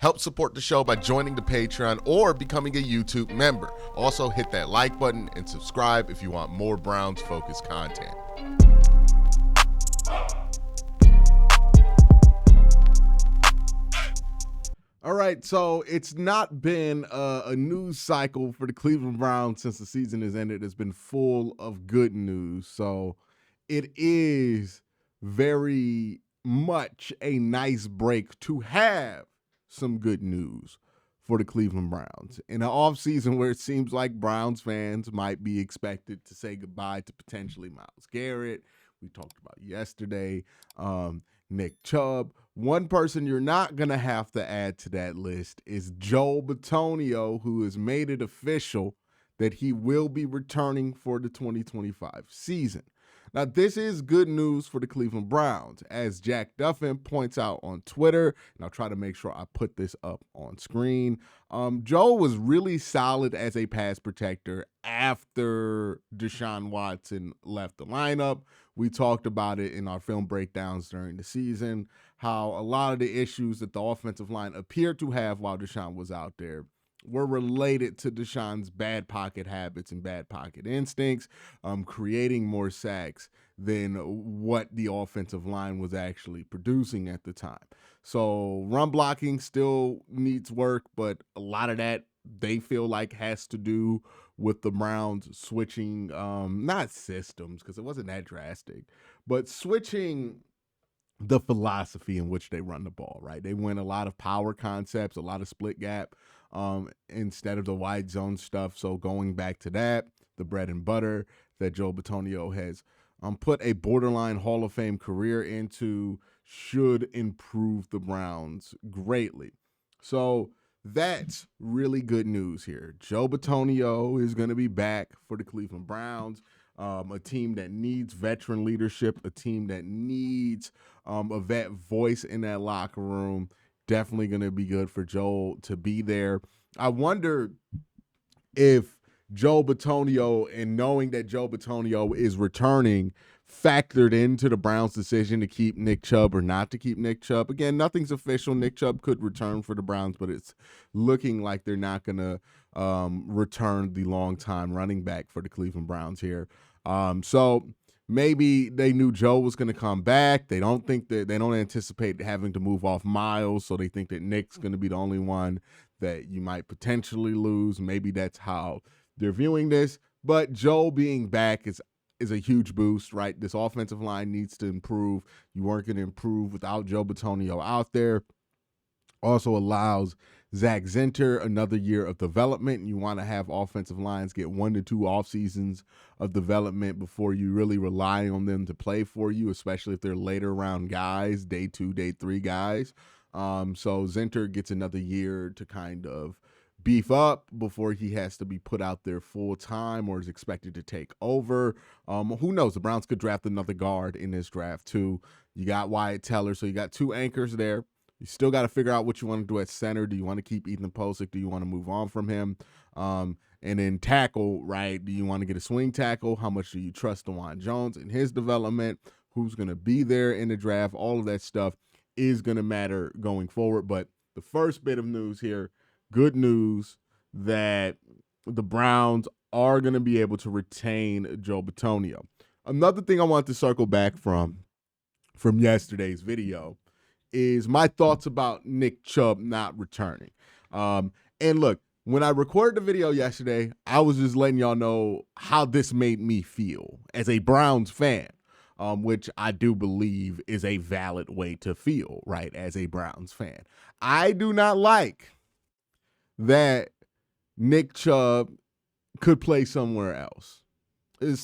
Help support the show by joining the Patreon or becoming a YouTube member. Also, hit that like button and subscribe if you want more Browns-focused content. All right, so it's not been a news cycle for the Cleveland Browns since the season has ended. It's been full of good news. So it is very much a nice break to have some good news for the Cleveland Browns in an offseason where it seems like Browns fans might be expected to say goodbye to potentially Myles Garrett. We talked about yesterday, Nick Chubb. One person you're not going to have to add to that list is Joe Bitonio, who has made it official that he will be returning for the 2025 season. Now, this is good news for the Cleveland Browns, as Jack Duffin points out on Twitter, and I'll try to make sure I put this up on screen. Joe was really solid as a pass protector after Deshaun Watson left the lineup. We talked about it in our film breakdowns during the season, how a lot of the issues that the offensive line appeared to have while Deshaun was out there were related to Deshaun's bad pocket habits and bad pocket instincts, creating more sacks than what the offensive line was actually producing at the time. So run blocking still needs work, but a lot of that they feel like has to do with the Browns switching, not systems, because it wasn't that drastic, but switching the philosophy in which they run the ball, right? They win a lot of power concepts, a lot of split gap, instead of the wide zone stuff. So going back to that, the bread and butter that Joe Bitonio has put a borderline Hall of Fame career into should improve the Browns greatly. So that's really good news here. Joe Bitonio is going to be back for the Cleveland Browns, a team that needs veteran leadership, a team that needs a vet voice in that locker room. Definitely going to be good for Joe to be there. I wonder if Joe Bitonio, and knowing that Joe Bitonio is returning, factored into the Browns' decision to keep Nick Chubb or not to keep Nick Chubb. Again, nothing's official. Nick Chubb could return for the Browns, but it's looking like they're not going to return the longtime running back for the Cleveland Browns here. So maybe they knew Joe was going to come back. They don't anticipate having to move off Myles, so they think that Nick's going to be the only one that you might potentially lose. Maybe that's how they're viewing this. But Joe being back is a huge boost, right? This offensive line needs to improve. You weren't going to improve without Joe Bitonio out there. Also allows Zach Zinter another year of development. You want to have offensive lines get 1 to 2 off seasons of development before you really rely on them to play for you, especially if they're later round guys, day 2, day 3 guys. So Zinter gets another year to kind of beef up before he has to be put out there full time or is expected to take over. Who knows? The Browns could draft another guard in this draft too. You got Wyatt Teller, so you got 2 anchors there. You still got to figure out what you want to do at center. Do you want to keep Ethan Posick? Do you want to move on from him? And then tackle, right? Do you want to get a swing tackle? How much do you trust DeJuan Jones in his development? Who's going to be there in the draft? All of that stuff is going to matter going forward. But the first bit of news here, good news that the Browns are going to be able to retain Joe Bitonio. Another thing I want to circle back from yesterday's video is my thoughts about Nick Chubb not returning. And look, when I recorded the video yesterday, I was just letting y'all know how this made me feel as a Browns fan, which I do believe is a valid way to feel, right, as a Browns fan. I do not like that Nick Chubb could play somewhere else,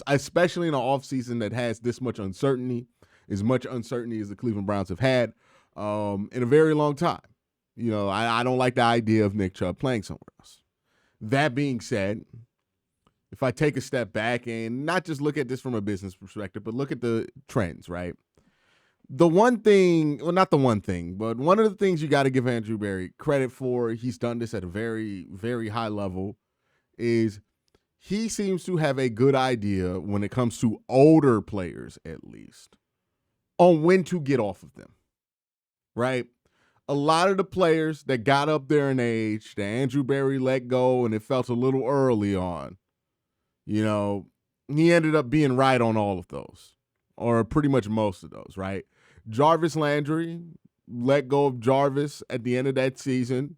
especially in an offseason that has this much uncertainty, as much uncertainty as the Cleveland Browns have had in a very long time. You know, I don't like the idea of Nick Chubb playing somewhere else. That being said, if I take a step back and not just look at this from a business perspective, but look at the trends, right? The one thing, well, not the one thing, but one of the things you got to give Andrew Berry credit for, he's done this at a very, very high level, is he seems to have a good idea when it comes to older players, at least, on when to get off of them, right? a lot of the players that got up there in age, that Andrew Berry let go and it felt a little early on, you know, he ended up being right on all of those, or pretty much most of those, right? Jarvis Landry, let go of Jarvis at the end of that season.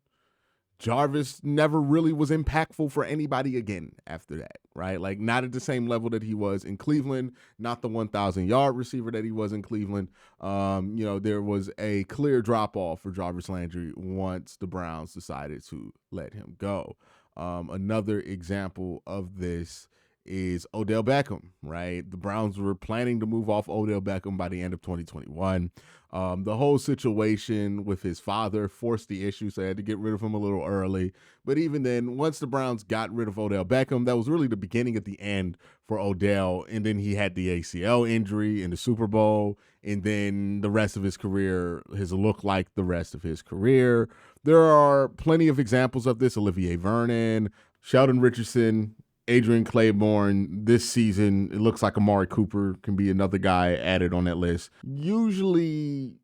Jarvis never really was impactful for anybody again after that, right? Like, not at the same level that he was in Cleveland, not the 1,000-yard receiver that he was in Cleveland. There was a clear drop-off for Jarvis Landry once the Browns decided to let him go. Another example of this is Odell Beckham, right? The Browns were planning to move off Odell Beckham by the end of 2021. The whole situation with his father forced the issue, so they had to get rid of him a little early. But even then, once the Browns got rid of Odell Beckham, that was really the beginning of the end for Odell. And then he had the ACL injury in the Super Bowl, and then the rest of his career has looked like the rest of his career. There are plenty of examples of this. Olivier Vernon, Sheldon Richardson, Adrian Claiborne. This season, it looks like Amari Cooper can be another guy added on that list. Usually,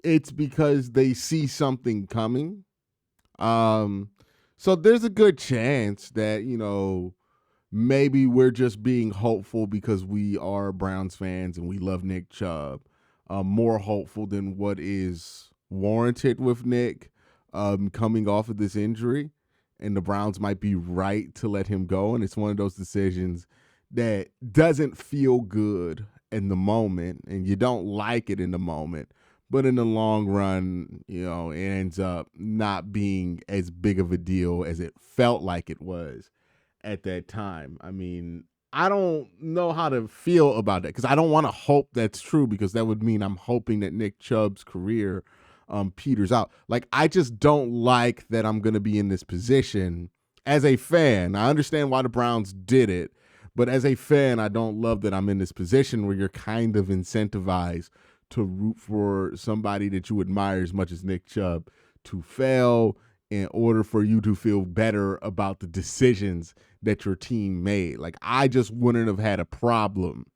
it's because they see something coming. So there's a good chance that, maybe we're just being hopeful because we are Browns fans and we love Nick Chubb. More hopeful than what is warranted with Nick coming off of this injury. And the Browns might be right to let him go. And it's one of those decisions that doesn't feel good in the moment, and you don't like it in the moment. But in the long run, it ends up not being as big of a deal as it felt like it was at that time. I mean, I don't know how to feel about that because I don't want to hope that's true, because that would mean I'm hoping that Nick Chubb's career peters out. Like, I just don't like that I'm going to be in this position as a fan. I understand why the Browns did it, but as a fan, I don't love that I'm in this position where you're kind of incentivized to root for somebody that you admire as much as Nick Chubb to fail in order for you to feel better about the decisions that your team made. Like, I just wouldn't have had a problem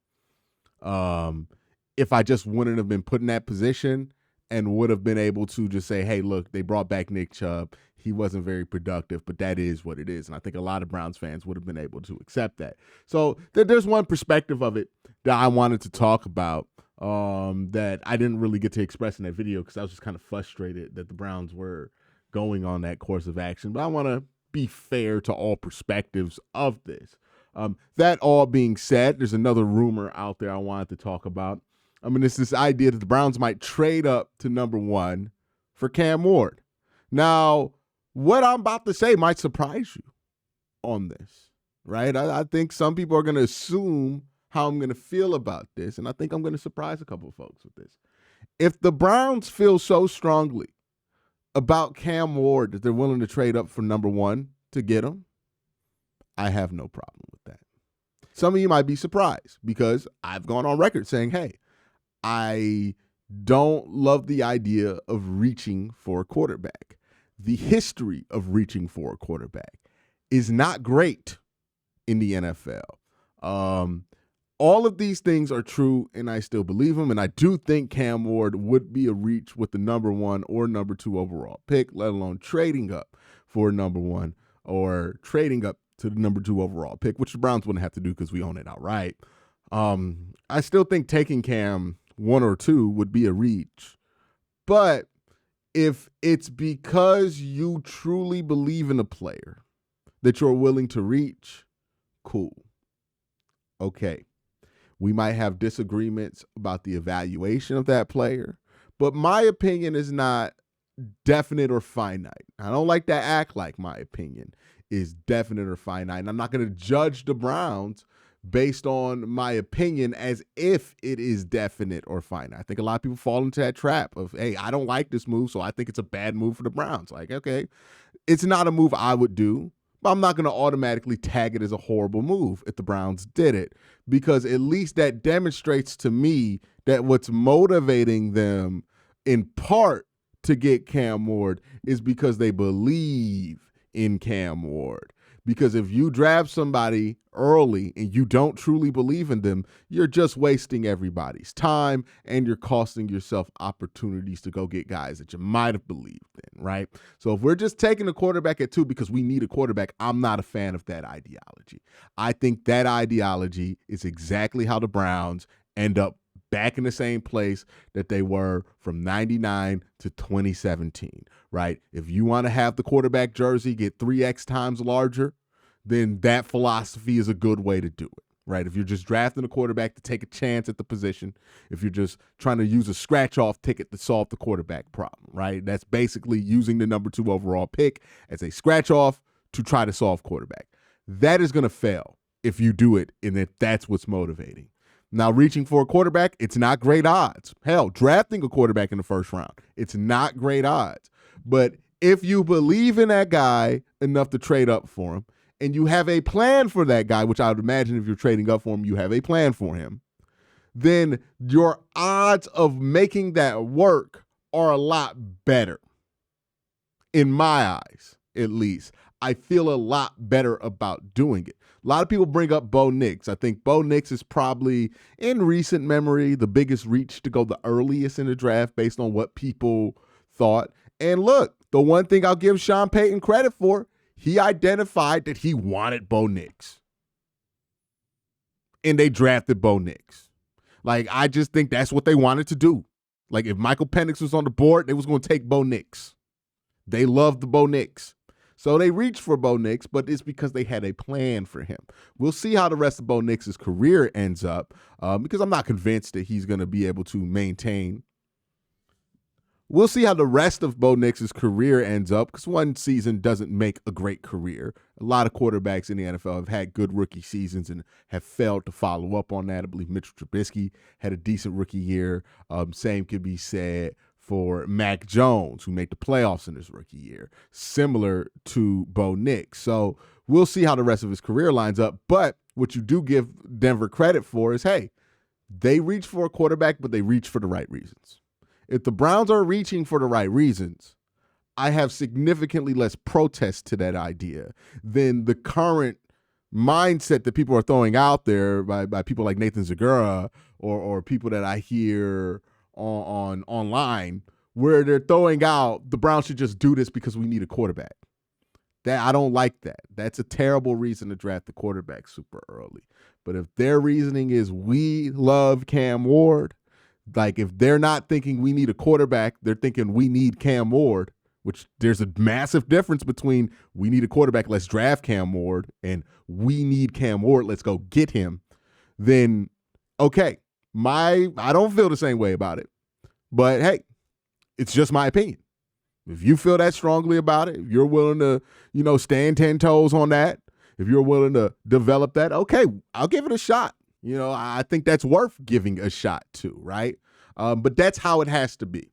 if I just wouldn't have been put in that position and would have been able to just say, hey, look, they brought back Nick Chubb. He wasn't very productive, but that is what it is. And I think a lot of Browns fans would have been able to accept that. So there's one perspective of it that I wanted to talk about that I didn't really get to express in that video because I was just kind of frustrated that the Browns were going on that course of action. But I want to be fair to all perspectives of this. That all being said, there's another rumor out there I wanted to talk about. I mean, it's this idea that the Browns might trade up to number 1 for Cam Ward. Now, what I'm about to say might surprise you on this, right? I think some people are going to assume how I'm going to feel about this, and I think I'm going to surprise a couple of folks with this. If the Browns feel so strongly about Cam Ward that they're willing to trade up for number 1 to get him, I have no problem with that. Some of you might be surprised because I've gone on record saying, hey, I don't love the idea of reaching for a quarterback. The history of reaching for a quarterback is not great in the NFL. All of these things are true, and I still believe them. And I do think Cam Ward would be a reach with the number 1 or number 2 overall pick, let alone trading up for number 1 or trading up to the number 2 overall pick, which the Browns wouldn't have to do because we own it outright. I still think taking Cam 1 or 2 would be a reach. But if it's because you truly believe in a player that you're willing to reach, cool. Okay. We might have disagreements about the evaluation of that player, but my opinion is not definite or finite. I don't like to act like my opinion is definite or finite. And I'm not going to judge the Browns based on my opinion as if it is definite or finite. I think a lot of people fall into that trap of, hey, I don't like this move, so I think it's a bad move for the Browns. Like, okay, it's not a move I would do, but I'm not going to automatically tag it as a horrible move if the Browns did it, because at least that demonstrates to me that what's motivating them in part to get Cam Ward is because they believe in Cam Ward, Because if you draft somebody early and you don't truly believe in them, you're just wasting everybody's time and you're costing yourself opportunities to go get guys that you might have believed in, right? So if we're just taking a quarterback at 2 because we need a quarterback, I'm not a fan of that ideology. I think that ideology is exactly how the Browns end up back in the same place that they were from 99 to 2017, right? If you want to have the quarterback jersey get 3x times larger, then that philosophy is a good way to do it, right? If you're just drafting a quarterback to take a chance at the position, if you're just trying to use a scratch-off ticket to solve the quarterback problem, right? That's basically using the number 2 overall pick as a scratch-off to try to solve quarterback. That is going to fail if you do it and if that's what's motivating. Now, reaching for a quarterback, it's not great odds. Hell, drafting a quarterback in the first round, it's not great odds. But if you believe in that guy enough to trade up for him, and you have a plan for that guy, which I would imagine if you're trading up for him, you have a plan for him, then your odds of making that work are a lot better. In my eyes, at least. I feel a lot better about doing it. A lot of people bring up Bo Nix. I think Bo Nix is probably, in recent memory, the biggest reach to go the earliest in the draft based on what people thought. And look, the one thing I'll give Sean Payton credit for, he identified that he wanted Bo Nix. And they drafted Bo Nix. Like, I just think that's what they wanted to do. Like, if Michael Penix was on the board, they was going to take Bo Nix. They loved the Bo Nix. So they reached for Bo Nix, but it's because they had a plan for him. We'll see how the rest of Bo Nix's career ends up because I'm not convinced that he's going to be able to maintain. We'll see how the rest of Bo Nix's career ends up because one season doesn't make a great career. A lot of quarterbacks in the NFL have had good rookie seasons and have failed to follow up on that. I believe Mitchell Trubisky had a decent rookie year. Same could be said for Mac Jones, who made the playoffs in his rookie year, similar to Bo Nix. So we'll see how the rest of his career lines up. But what you do give Denver credit for is, hey, they reached for a quarterback, but they reached for the right reasons. If the Browns are reaching for the right reasons, I have significantly less protest to that idea than the current mindset that people are throwing out there by people like Nathan Zagura or people that I hear on online, where they're throwing out the Browns should just do this because we need a quarterback. That I don't like that. That's a terrible reason to draft the quarterback super early. But if their reasoning is we love Cam Ward, like if they're not thinking we need a quarterback, they're thinking we need Cam Ward, which there's a massive difference between we need a quarterback, let's draft Cam Ward, and we need Cam Ward, let's go get him, then okay. I don't feel the same way about it, but hey, it's just my opinion. If you feel that strongly about it, if you're willing to, stand 10 toes on that, if you're willing to develop that, okay, I'll give it a shot. I think that's worth giving a shot to, right? But that's how it has to be.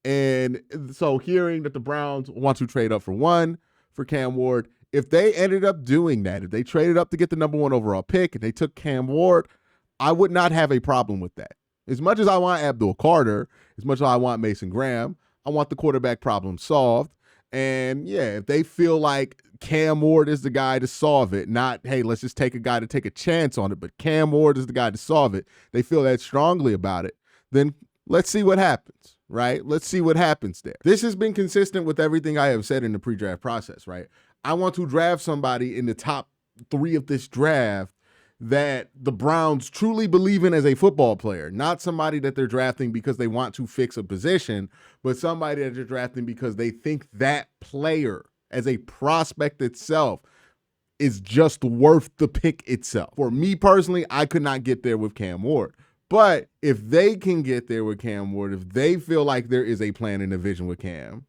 And so hearing that the Browns want to trade up for 1 for Cam Ward, if they ended up doing that, if they traded up to get the number 1 overall pick and they took Cam Ward, I would not have a problem with that. As much as I want Abdul Carter, as much as I want Mason Graham, I want the quarterback problem solved. And yeah, if they feel like Cam Ward is the guy to solve it, not, hey, let's just take a guy to take a chance on it, but Cam Ward is the guy to solve it, they feel that strongly about it, then let's see what happens, right? Let's see what happens there. This has been consistent with everything I have said in the pre-draft process, right? I want to draft somebody in the top 3 of this draft that the Browns truly believe in as a football player, not somebody that they're drafting because they want to fix a position, but somebody that they're drafting because they think that player as a prospect itself is just worth the pick itself. For me personally, I could not get there with Cam Ward. But if they can get there with Cam Ward, if they feel like there is a plan and a vision with Cam,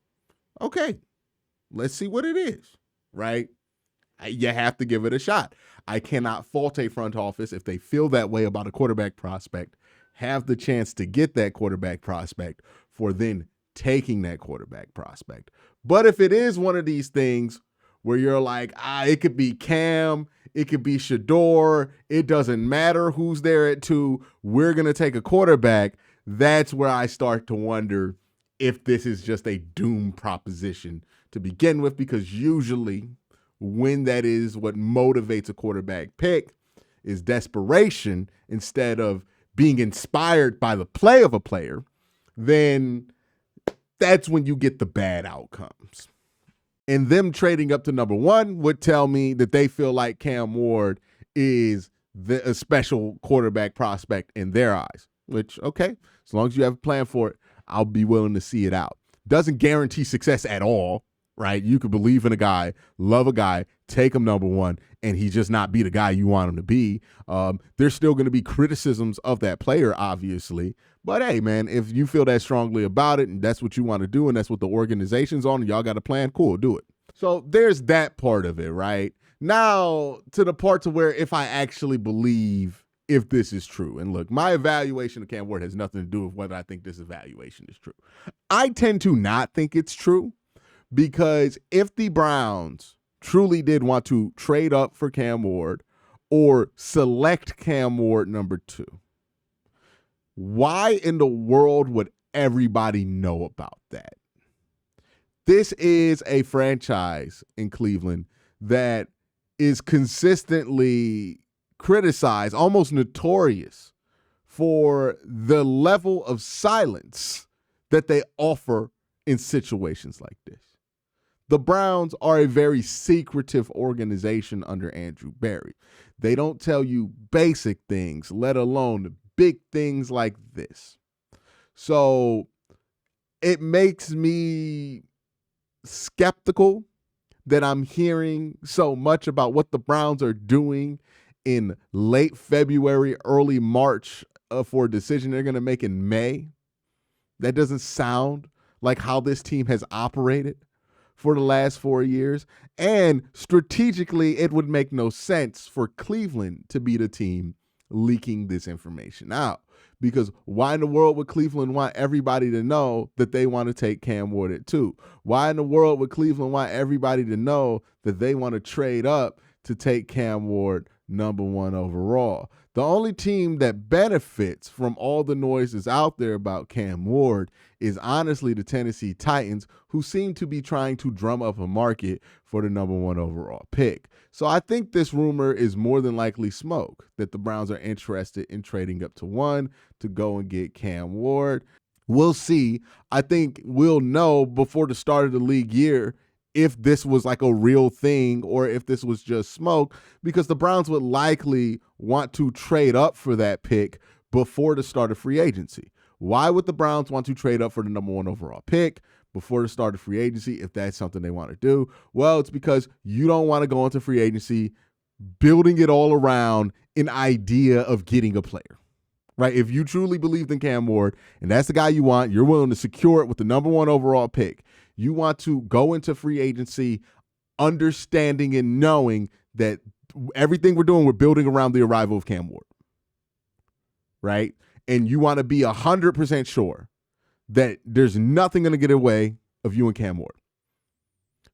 okay, let's see what it is, right? You have to give it a shot. I cannot fault a front office if they feel that way about a quarterback prospect, have the chance to get that quarterback prospect for then taking that quarterback prospect. But if it is one of these things where you're like, it could be Cam, it could be Shador, it doesn't matter who's there at 2, we're going to take a quarterback, that's where I start to wonder if this is just a doomed proposition to begin with, because usually when that is what motivates a quarterback pick is desperation instead of being inspired by the play of a player, then that's when you get the bad outcomes. And them trading up to number one would tell me that they feel like Cam Ward is a special quarterback prospect in their eyes, which, okay, as long as you have a plan for it, I'll be willing to see it out. Doesn't guarantee success at all, right? You could believe in a guy, love a guy, take him number one, and he just not be the guy you want him to be. There's still going to be criticisms of that player, obviously. But hey, man, if you feel that strongly about it and that's what you want to do and that's what the organization's on and y'all got a plan, cool, do it. So there's that part of it, right? Now to the part to where if I actually believe if this is true. And look, my evaluation of Cam Ward has nothing to do with whether I think this evaluation is true. I tend to not think it's true because if the Browns truly did want to trade up for Cam Ward or select Cam Ward number 2, why in the world would everybody know about that? This is a franchise in Cleveland that is consistently criticized, almost notorious for the level of silence that they offer in situations like this. The Browns are a very secretive organization under Andrew Berry. They don't tell you basic things, let alone big things like this. So it makes me skeptical that I'm hearing so much about what the Browns are doing in late February, early March for a decision they're going to make in May. That doesn't sound like how this team has operated for the last 4 years. And strategically, it would make no sense for Cleveland to be the team leaking this information out. Because why in the world would Cleveland want everybody to know that they want to take Cam Ward at 2? Why in the world would Cleveland want everybody to know that they want to trade up to take Cam Ward number 1 overall? The only team that benefits from all the noises out there about Cam Ward is honestly the Tennessee Titans, who seem to be trying to drum up a market for the number 1 overall pick. So I think this rumor is more than likely smoke, that the Browns are interested in trading up to 1 to go and get Cam Ward. We'll see. I think we'll know before the start of the league year if this was like a real thing or if this was just smoke, because the Browns would likely want to trade up for that pick before the start of free agency. Why would the Browns want to trade up for the number 1 overall pick before the start of free agency if that's something they want to do? Well, it's because you don't want to go into free agency building it all around an idea of getting a player, right? If you truly believed in Cam Ward and that's the guy you want, you're willing to secure it with the number 1 overall pick. You want to go into free agency understanding and knowing that everything we're doing, we're building around the arrival of Cam Ward, right? And you want to be 100% sure that there's nothing going to get away of you and Cam Ward.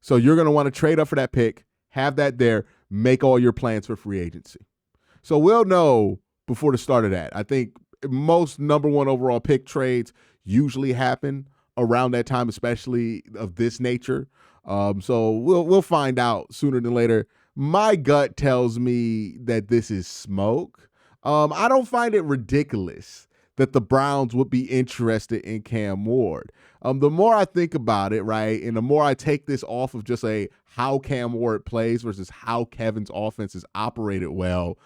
So you're going to want to trade up for that pick, have that there, make all your plans for free agency. So we'll know before the start of that. I think most number 1 overall pick trades usually happen around that time, especially of this nature. So we'll find out sooner than later. My gut tells me that this is smoke. I don't find it ridiculous that the Browns would be interested in Cam Ward. The more I think about it, right, and the more I take this off of just how Cam Ward plays versus how Kevin's offense is operated well,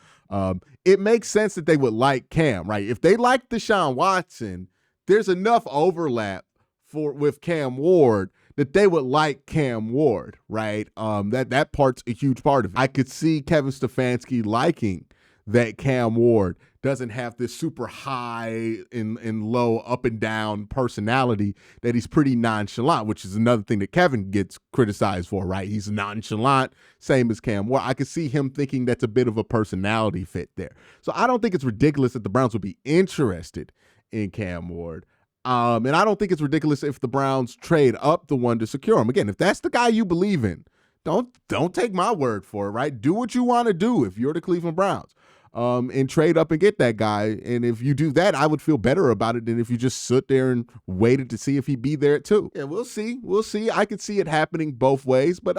it makes sense that they would like Cam, right? If they like Deshaun Watson, there's enough overlap with Cam Ward that they would like Cam Ward, right? That part's a huge part of it. I could see Kevin Stefanski liking that Cam Ward doesn't have this super high and low, up and down personality, that he's pretty nonchalant, which is another thing that Kevin gets criticized for, right? He's nonchalant, same as Cam Ward. I could see him thinking that's a bit of a personality fit there. So I don't think it's ridiculous that the Browns would be interested in Cam Ward. And I don't think it's ridiculous if the Browns trade up the 1 to secure him. Again, if that's the guy you believe in, don't take my word for it, right? Do what you want to do if you're the Cleveland Browns. and trade up and get that guy. And if you do that, I would feel better about it than if you just stood there and waited to see if he'd be there too. Yeah, we'll see. We'll see. I could see it happening both ways, but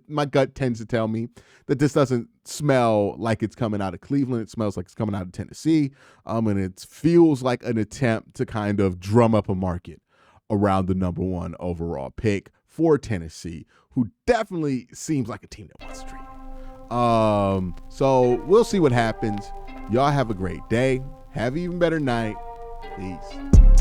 my gut tends to tell me that this doesn't smell like it's coming out of Cleveland. It smells like it's coming out of Tennessee. And it feels like an attempt to kind of drum up a market around the number 1 overall pick for Tennessee, who definitely seems like a team that wants to trade. So we'll see what happens. Y'all have a great day. Have an even better night. Peace.